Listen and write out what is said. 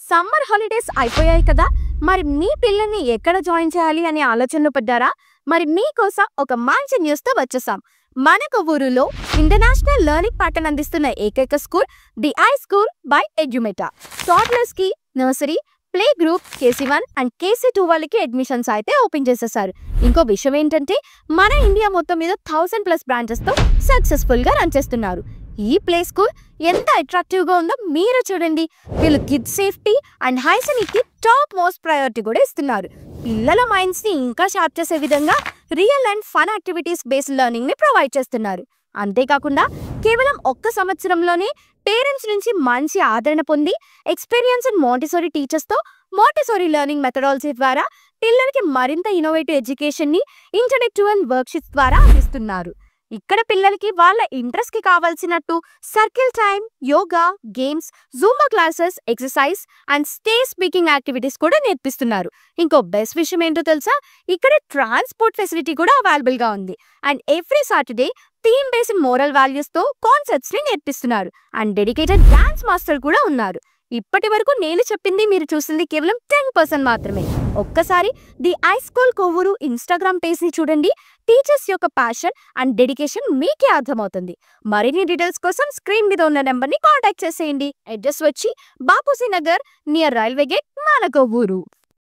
Summer holidays అయిపోయాయి కదా. మరి మీ పిల్లల్ని ఎక్కడ జాయిన్ చేయాలి అనే ఆలోచనలో పడ్డారా? మరి మీకోసం ఒక మంచి న్యూస్తో వచ్చేసాం. మన కొవ్వూరులో ఇంటర్నేషనల్ లెర్నింగ్ ప్యాటర్న్ అందిస్తున్న ఏకైక school the I school by Edumeta. Toddlers కి nursery, play group, KC1 and KC2 వాళ్ళకి అడ్మిషన్స్ అయితే ఓపెన్ చేసేసారు. ఇంకో విషయం ఏంటంటే మన ఇండియా మొత్తం మీద 1000+ బ్రాంచెస్తో సక్సెస్ఫుల్గా రన్ చేస్తున్నారు. ఈ ప్లే స్కూల్ ఎంత అట్రాక్టివ్గా ఉందో మీరు చూడండి. వీళ్ళు కిడ్స్ సేఫ్టీ అండ్ హైజీనిక్కి టాప్ మోస్ట్ ప్రయారిటీ కూడా ఇస్తున్నారు. పిల్లల మైండ్స్ని ఇంకా షార్ప్ చేసే విధంగా real and fun activities based లెర్నింగ్ని ప్రొవైడ్ చేస్తున్నారు. అంతేకాకుండా కేవలం ఒక్క సంవత్సరంలోనే పేరెంట్స్ నుంచి మంచి ఆదరణ పొంది ఎక్స్పీరియన్స్ మాంటిసోరీ టీచర్స్తో మాంటిసోరీ లెర్నింగ్ మెథడాలజీ ద్వారా పిల్లలకి మరింత ఇన్నోవేటివ్ ఎడ్యుకేషన్ని ఇంటరాక్టివ్ అండ్ వర్క్షీట్స్ ద్వారా అందిస్తున్నారు. ఇక్కడ పిల్లలకి వాళ్ళ ఇంట్రెస్ట్కి కావాల్సినట్టు circle time, yoga, games, zumba classes, exercise and stage speaking activities కూడా నేర్పిస్తున్నారు. ఇంకో బెస్ట్ విషయం ఏంటో తెలుసా? ఇక్కడ ట్రాన్స్పోర్ట్ ఫెసిలిటీ కూడా అవైలబుల్గా ఉంది. And every Saturday theme based moral వాల్యూస్తో కాన్సెప్ట్స్ని నేర్పిస్తున్నారు. అండ్ డెడికేటెడ్ డాన్స్ మాస్టర్ కూడా ఉన్నారు. ఇప్పటి వరకు నేను చెప్పింది మీరు చూసింది కేవలం 10% మాత్రమే. ఒక్కసారి the I school Kovvur Instagram పేజ్ని చూడండి. టీచర్స్ యొక్క ప్యాషన్ అండ్ డెడికేషన్ మీకే అర్థమవుతుంది. మరిన్ని డీటెయిల్స్ కోసం స్క్రీన్ మీద ఉన్న నెంబర్ని కాంటాక్ట్ చేసేయండి. అడ్రస్ వచ్చి Bapuji Nagar near railway gate, మన కొవ్వూరు.